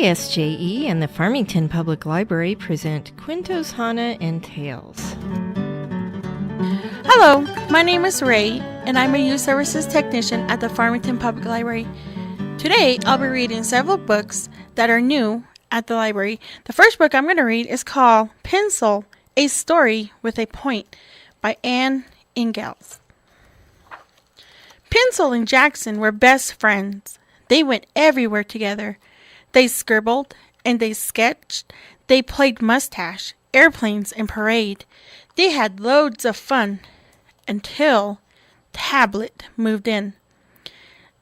KSJE and the Farmington Public Library present Cuentos Hahne and Tales. Hello, my name is Ray, and I'm a youth services technician at the Farmington Public Library. Today, I'll be reading several books that are new at the library. The first book I'm going to read is called Pencil, A Story with a Point by Ingalls. Pencil and Jackson were best friends. They went everywhere together. They scribbled and they sketched. They played mustache, airplanes, and parade. They had loads of fun until Tablet moved in.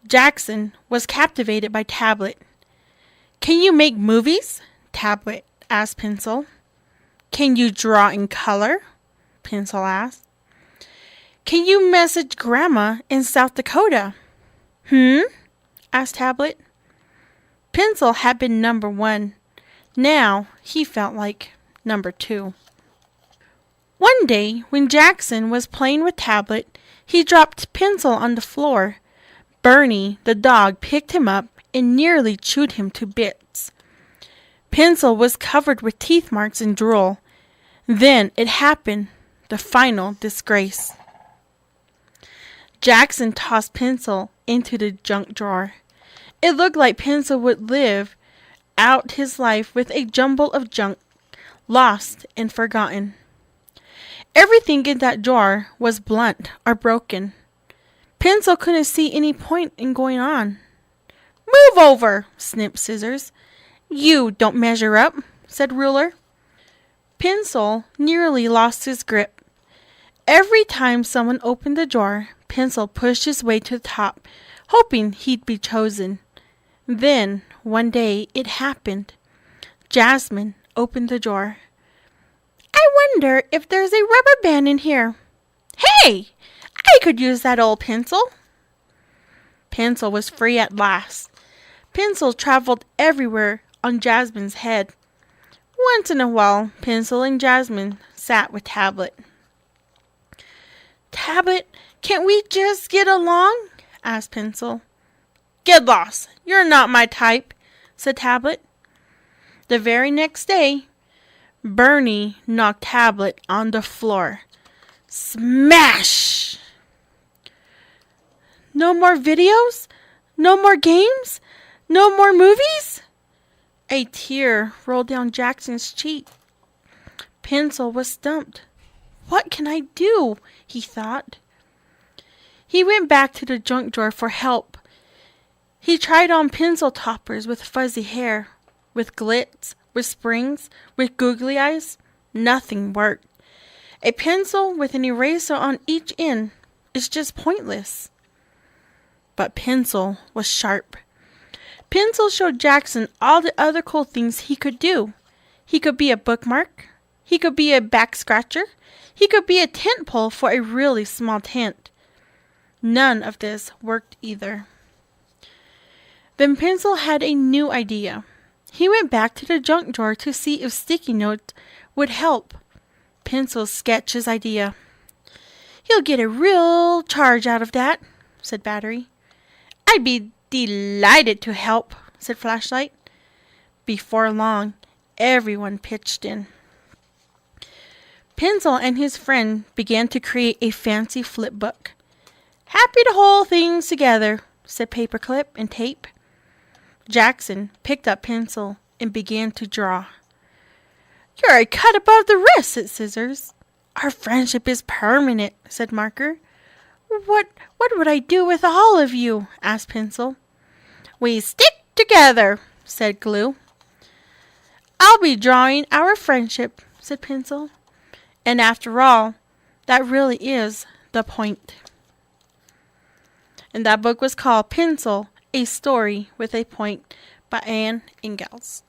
Jackson was captivated by Tablet. "Can you make movies?" Tablet asked Pencil. "Can you draw in color?" Pencil asked. "Can you message Grandma in South Dakota?" Asked Tablet. Pencil had been number 1. Now he felt like number 2. One day, when Jackson was playing with Tablet, he dropped Pencil on the floor. Bernie, the dog, picked him up and nearly chewed him to bits. Pencil was covered with teeth marks and drool. Then it happened, the final disgrace. Jackson tossed Pencil into the junk drawer. It looked like Pencil would live out his life with a jumble of junk, lost and forgotten. Everything in that drawer was blunt or broken. Pencil couldn't see any point in going on. "Move over," snipped Scissors. "You don't measure up," said Ruler. Pencil nearly lost his grip. Every time someone opened the drawer, Pencil pushed his way to the top, hoping he'd be chosen. Then, one day, it happened. Jasmine opened the drawer. "I wonder if there's a rubber band in here. Hey! I could use that old pencil." Pencil was free at last. Pencil traveled everywhere on Jasmine's head. Once in a while, Pencil and Jasmine sat with Tablet. "Tablet, can't we just get along?" asked Pencil. "Get lost. You're not my type," said Tablet. The very next day, Bernie knocked Tablet on the floor. Smash! "No more videos? No more games? No more movies?" A tear rolled down Jackson's cheek. Pencil was stumped. "What can I do?" he thought. He went back to the junk drawer for help. He tried on pencil toppers with fuzzy hair, with glitz, with springs, with googly eyes. Nothing worked. A pencil with an eraser on each end is just pointless. But Pencil was sharp. Pencil showed Jackson all the other cool things he could do. He could be a bookmark. He could be a back scratcher. He could be a tent pole for a really small tent. None of this worked either. Then Pencil had a new idea. He went back to the junk drawer to see if sticky notes would help. Pencil sketched his idea. "You'll get a real charge out of that," said Battery. "I'd be delighted to help," said Flashlight. Before long, everyone pitched in. Pencil and his friend began to create a fancy flip book. "Happy to hold things together," said Paperclip and Tape. Jackson picked up Pencil and began to draw. "You're a cut above the rest," said Scissors. "Our friendship is permanent," said Marker. What would I do with all of you?" asked Pencil. "We stick together," said Glue. "I'll be drawing our friendship," said Pencil. And after all, that really is the point. And that book was called Pencil, A Story with a Point by Ingalls.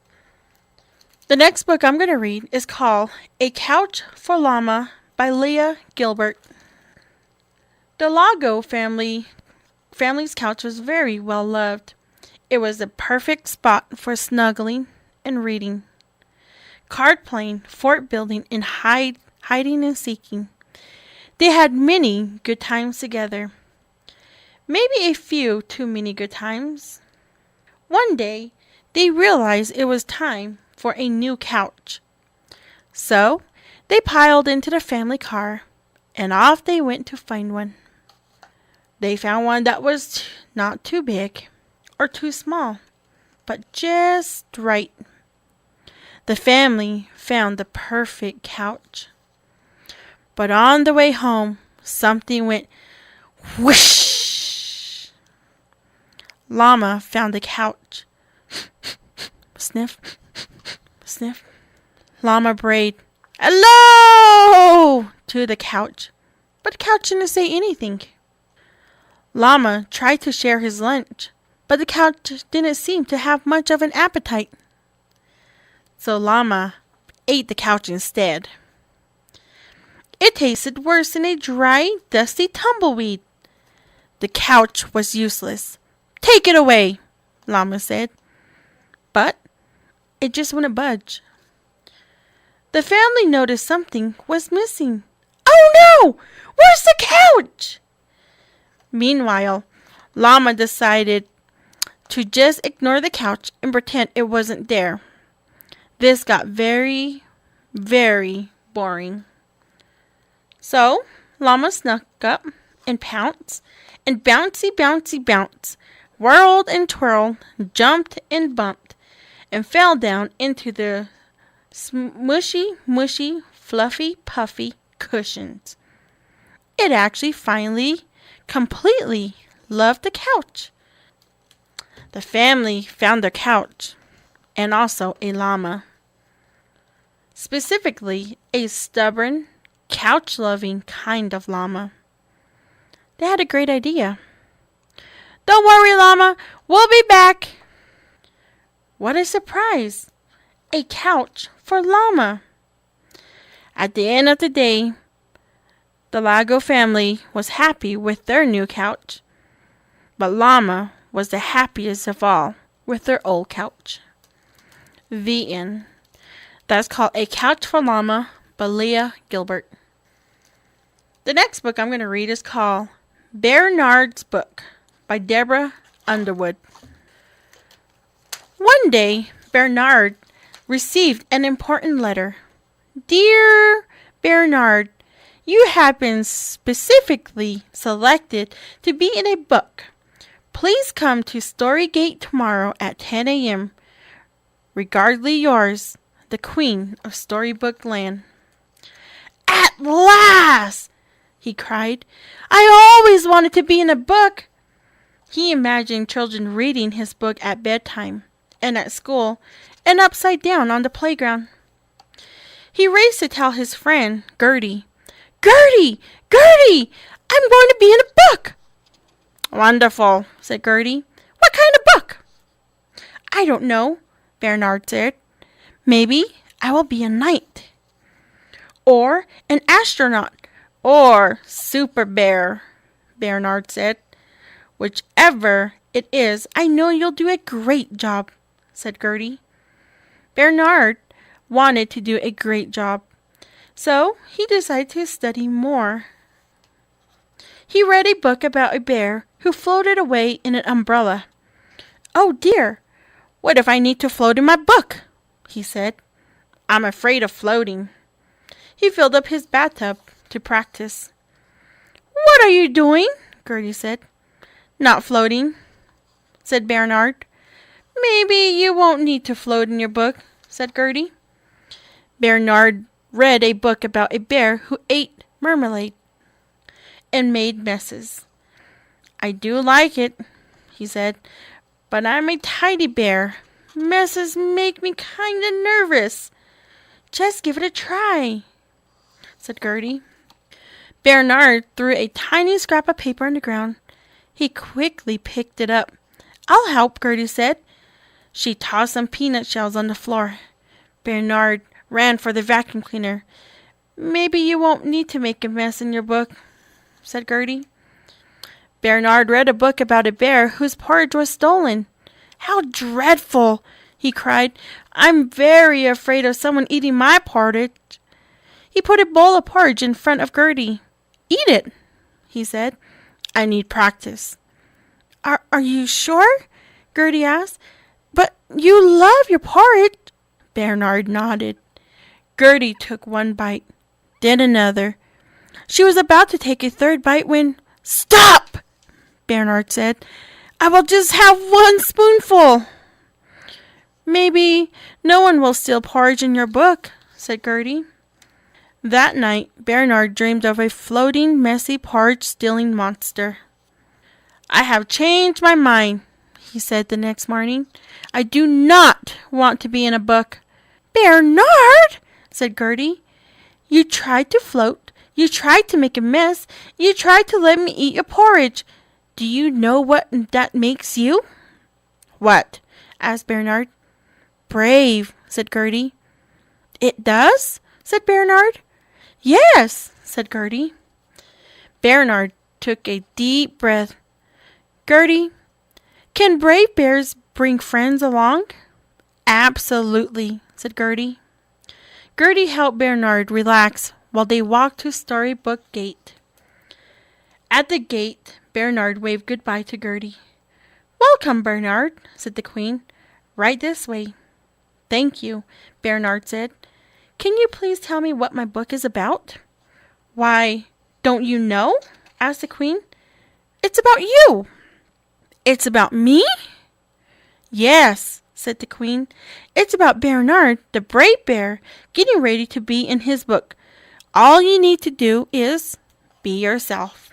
The next book I'm going to read is called A Couch for Llama by Leah Gilbert. The Lago family's couch was very well loved. It was the perfect spot for snuggling and reading, card playing, fort building, and hiding and seeking. They had many good times together. Maybe a few too many good times. One day, they realized it was time for a new couch. So they piled into the family car, and off they went to find one. They found one that was not too big or too small, but just right. The family found the perfect couch. But on the way home, something went whoosh. Llama found the couch. Sniff, sniff. Llama brayed, "Hello!" to the couch, but the couch didn't say anything. Llama tried to share his lunch, but the couch didn't seem to have much of an appetite. So Llama ate the couch instead. It tasted worse than a dry, dusty tumbleweed. The couch was useless. "Take it away," Llama said. But it just wouldn't budge. The family noticed something was missing. "Oh no! Where's the couch?" Meanwhile, Llama decided to just ignore the couch and pretend it wasn't there. This got very, very boring. So, Llama snuck up and pounced and bouncy, bouncy, bounce, whirled and twirled, jumped and bumped, and fell down into the mushy, mushy, fluffy, puffy cushions. It actually finally, completely loved the couch. The family found their couch and also a llama. Specifically, a stubborn, couch-loving kind of llama. They had a great idea. "Don't worry, Llama, we'll be back." What a surprise! A couch for Llama. At the end of the day, the Lago family was happy with their new couch, but Llama was the happiest of all with their old couch. The end. That's called A Couch for Llama by Leah Gilbert. The next book I'm going to read is called Bearnard's Book by Deborah Underwood. One day, Bearnard received an important letter. "Dear Bearnard, you have been specifically selected to be in a book. Please come to Storygate tomorrow at 10 a.m. Regardly yours, the Queen of Storybook Land." "At last!" he cried. "I always wanted to be in a book." He imagined children reading his book at bedtime, and at school, and upside down on the playground. He raced to tell his friend, Gertie. "Gertie! Gertie! I'm going to be in a book!" "Wonderful," said Gertie. "What kind of book?" "I don't know," Bearnard said. "Maybe I will be a knight, or an astronaut, or super bear," Bearnard said. "Whichever it is, I know you'll do a great job," said Gertie. Bearnard wanted to do a great job, so he decided to study more. He read a book about a bear who floated away in an umbrella. "Oh dear, what if I need to float in my book?" he said. "I'm afraid of floating." He filled up his bathtub to practice. "What are you doing?" Gertie said. "Not floating," said Bearnard. "Maybe you won't need to float in your book," said Gertie. Bearnard read a book about a bear who ate marmalade and made messes. "I do like it," he said, "but I'm a tiny bear. Messes make me kind of nervous." "Just give it a try," said Gertie. Bearnard threw a tiny scrap of paper on the ground. He quickly picked it up. "I'll help," Gertie said. She tossed some peanut shells on the floor. Bearnard ran for the vacuum cleaner. "Maybe you won't need to make a mess in your book," said Gertie. Bearnard read a book about a bear whose porridge was stolen. "How dreadful!" he cried. "I'm very afraid of someone eating my porridge." He put a bowl of porridge in front of Gertie. "Eat it," he said. "I need practice." Are you sure?" Gertie asked. But you love your porridge. Bearnard nodded. Gertie took one bite, then another. She was about to take a third bite when, "Stop!" Bearnard said. "I will just have one spoonful." "Maybe no one will steal porridge in your book," said Gertie. That night, Bearnard dreamed of a floating, messy, porridge-stealing monster. "I have changed my mind," he said the next morning. "I do not want to be in a book." "Bearnard," said Gertie, "you tried to float. You tried to make a mess. You tried to let me eat your porridge. Do you know what that makes you?" "What?" asked Bearnard. "Brave," said Gertie. "It does?" said Bearnard. "Yes," said Gertie. Bearnard took a deep breath. "Gertie, can brave bears bring friends along?" "Absolutely," said Gertie. Gertie helped Bearnard relax while they walked to Storybook Gate. At the gate, Bearnard waved goodbye to Gertie. "Welcome, Bearnard," said the Queen. "Right this way." "Thank you," Bearnard said. "Can you please tell me what my book is about?" "Why, don't you know?" asked the Queen. "It's about you." "It's about me?" "Yes," said the Queen. "It's about Bearnard, the brave bear, getting ready to be in his book. All you need to do is be yourself."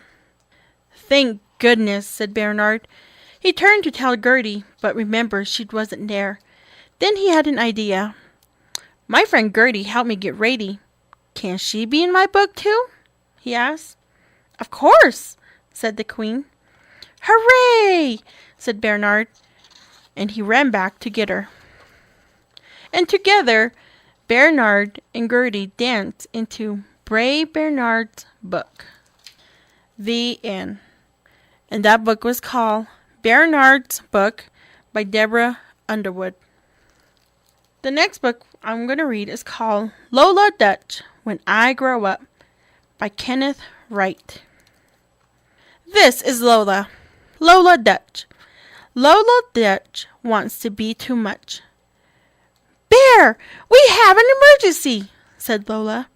"Thank goodness," said Bearnard. He turned to tell Gertie, but remembered she wasn't there. Then he had an idea. "My friend Gertie helped me get ready. Can she be in my book too?" he asked. "Of course," said the Queen. "Hooray!" said Bearnard, and he ran back to get her. And together, Bearnard and Gertie danced into Brave Bearnard's book. The end. And that book was called Bearnard's Book by Deborah Underwood. The next book I'm going to read is called Lola Dutch, When I Grow Up by Kenneth Wright. This is Lola. Lola Dutch. Lola Dutch wants to be too much. "Bear, we have an emergency," said Lola.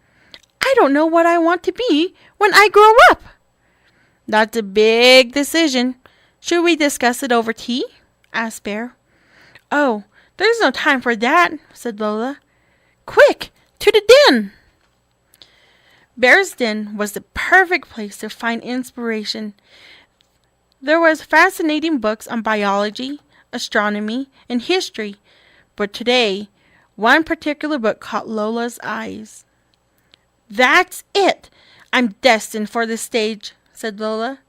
"I don't know what I want to be when I grow up." "That's a big decision. Should we discuss it over tea?" asked Bear. "Oh, there's no time for that," said Lola. "Quick, to the den!" Bear's den was the perfect place to find inspiration. There was fascinating books on biology, astronomy, and history, but today, one particular book caught Lola's eyes. "That's it! I'm destined for the stage," said Lola.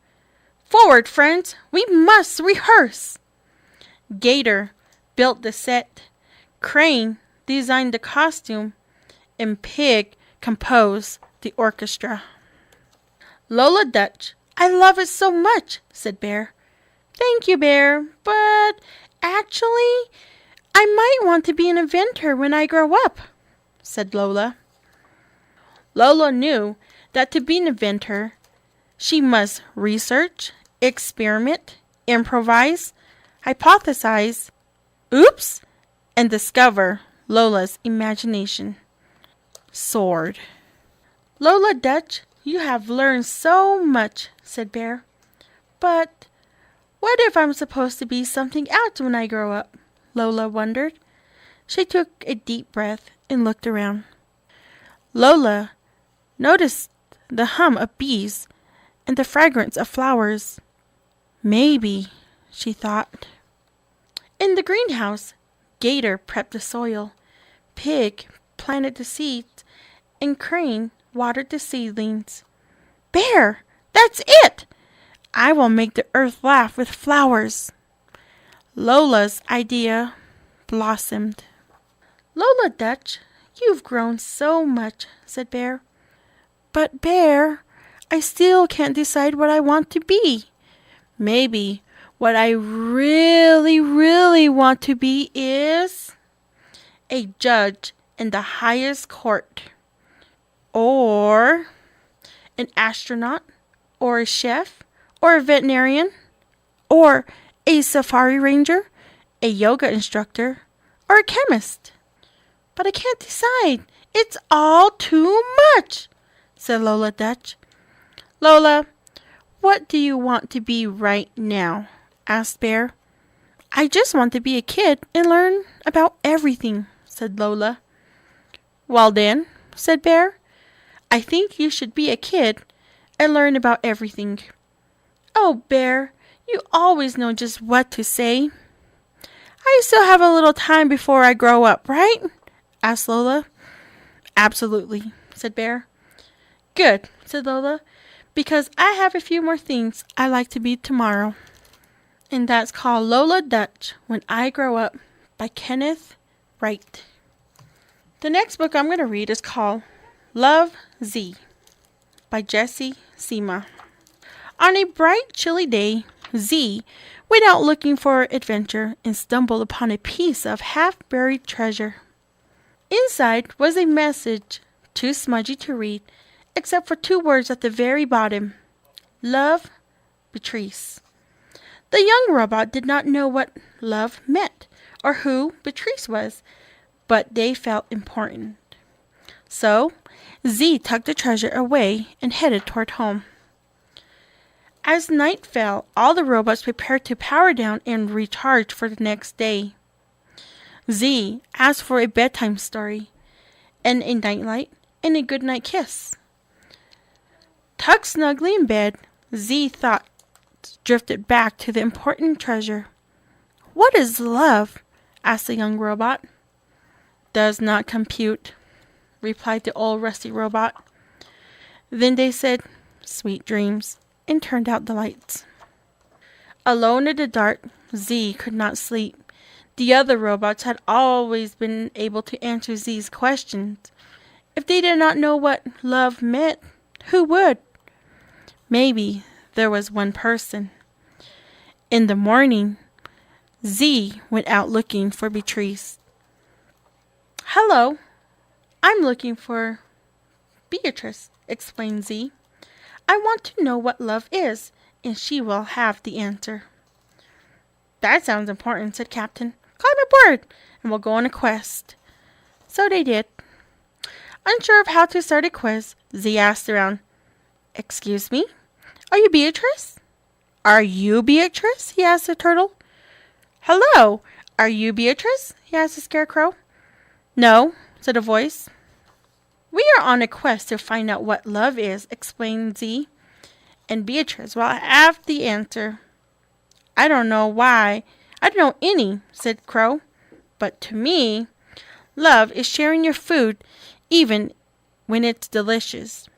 "Forward, friends! We must rehearse!" Gator built the set, Crane designed the costume, and Pig composed the orchestra. "Lola Dutch, I love it so much," said Bear. "Thank you, Bear, but actually, I might want to be an inventor when I grow up," said Lola. Lola knew that to be an inventor, she must research, experiment, improvise, hypothesize, and discover Lola's imagination soared. "Lola Dutch, you have learned so much," said Bear. "But what if I'm supposed to be something else when I grow up?" Lola wondered. She took a deep breath and looked around. Lola noticed the hum of bees and the fragrance of flowers. "Maybe," she thought. In the greenhouse, Gator prepped the soil, Pig planted the seeds, and Crane watered the seedlings. "Bear, that's it! I will make the earth laugh with flowers." Lola's idea blossomed. "Lola Dutch, you've grown so much," said Bear. "But Bear, I still can't decide what I want to be. Maybe what I really, really want to be is a judge in the highest court, or an astronaut, or a chef, or a veterinarian, or a safari ranger, a yoga instructor, or a chemist. But I can't decide. It's all too much, said Lola Dutch. Lola, what do you want to be right now? Asked Bear. I just want to be a kid and learn about everything, said Lola. Well then, said Bear, I think you should be a kid and learn about everything. Oh, Bear, you always know just what to say. I still have a little time before I grow up, right? Asked Lola. Absolutely, said Bear. Good, said Lola, because I have a few more things I'd like to be tomorrow. And that's called Lola Dutch, When I Grow Up, by Kenneth, Wright. The next book I'm going to read is called Love, Z, by Yazzie, Sima. On a bright, chilly day, Z went out looking for adventure and stumbled upon a piece of half-buried treasure. Inside was a message, too smudgy to read, except for 2 words at the very bottom. Love, Beatrice. The young robot did not know what love meant or who Beatrice was, but they felt important. So, Z tucked the treasure away and headed toward home. As night fell, all the robots prepared to power down and recharge for the next day. Z asked for a bedtime story, and a nightlight, and a goodnight kiss. Tucked snugly in bed, Z thought drifted back to the important treasure. What is love? Asked the young robot. Does not compute, replied the old rusty robot. Then they said, sweet dreams, and turned out the lights. Alone in the dark, Z could not sleep. The other robots had always been able to answer Z's questions. If they did not know what love meant, who would? Maybe there was one person. In the morning, Z went out looking for Beatrice. Hello, I'm looking for Beatrice, explained Z. I want to know what love is, and she will have the answer. That sounds important, said Captain. Climb aboard, and we'll go on a quest. So they did. Unsure of how to start a quiz, Z asked around. Excuse me? Are you Beatrice? Are you Beatrice? He asked the turtle. Hello, are you Beatrice? He asked the scarecrow. No, said a voice. We are on a quest to find out what love is, explained Z. And Beatrice will have the answer. I don't know why. I don't know any, said Crow. But to me, love is sharing your food, even when it's delicious.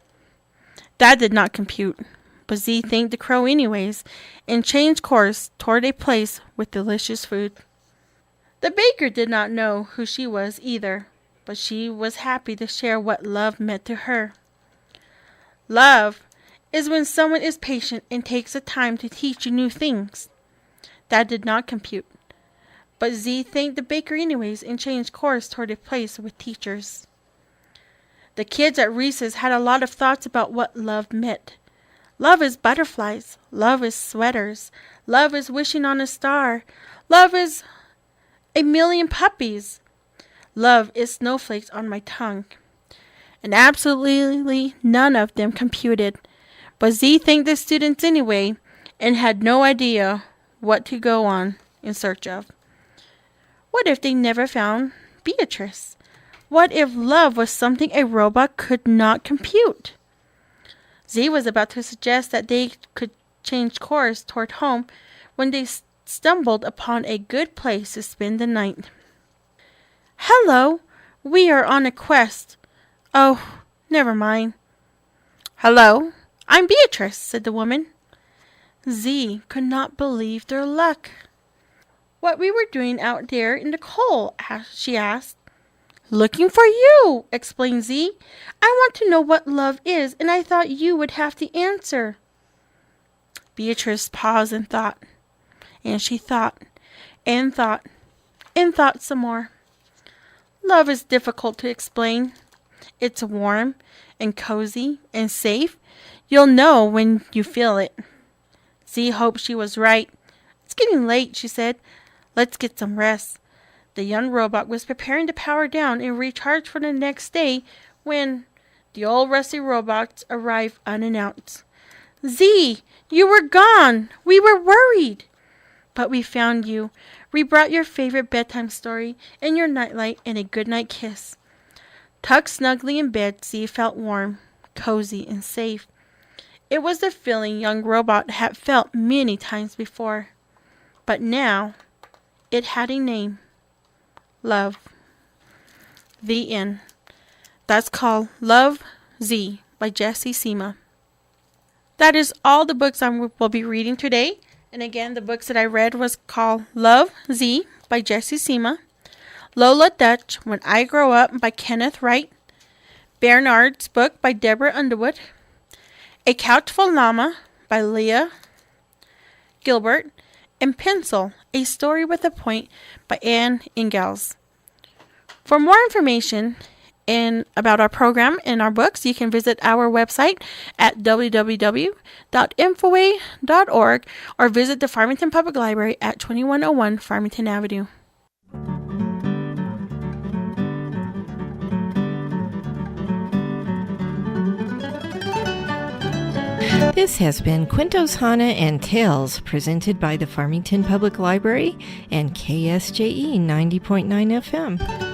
That did not compute, but Z thanked the crow anyways, and changed course toward a place with delicious food. The baker did not know who she was either, but she was happy to share what love meant to her. Love is when someone is patient and takes the time to teach you new things. That did not compute, but Z thanked the baker anyways and changed course toward a place with teachers. The kids at recess had a lot of thoughts about what love meant. Love is butterflies. Love is sweaters. Love is wishing on a star. Love is a million puppies. Love is snowflakes on my tongue. And absolutely none of them computed. But Z thanked the students anyway and had no idea what to go on in search of. What if they never found Beatrice? What if love was something a robot could not compute? Z was about to suggest that they could change course toward home when they stumbled upon a good place to spend the night. Hello, we are on a quest. Oh, never mind. Hello, I'm Beatrice, said the woman. Z could not believe their luck. What we were doing out there in the cold, she asked. Looking for you, explained Z. I want to know what love is, and I thought you would have the answer. Beatrice paused and thought. And she thought, and thought, and thought some more. Love is difficult to explain. It's warm and cozy and safe. You'll know when you feel it. Z hoped she was right. It's getting late, she said. Let's get some rest. The young robot was preparing to power down and recharge for the next day when the old rusty robots arrived unannounced. Z, you were gone. We were worried. But we found you. We brought your favorite bedtime story and your nightlight and a goodnight kiss. Tucked snugly in bed, Z felt warm, cozy, and safe. It was the feeling young robot had felt many times before. But now, it had a name. Love. The end. That's called Love, Z by Yazzie Sima. That is all the books I will be reading today. And again, the books that I read was called Love, Z by Yazzie Sima, Lola Dutch, When I Grow Up by Kenneth Wright, Bearnard's book by Deborah Underwood, A Couch Full Llama by Leah, Gilbert, and Pencil, A Story with a Point by Ingalls. For more information about our program and our books, you can visit our website at www.infoway.org or visit the Farmington Public Library at 2101 Farmington Avenue. This has been Cuentos Hahne and Tales, presented by the Farmington Public Library and KSJE 90.9 FM.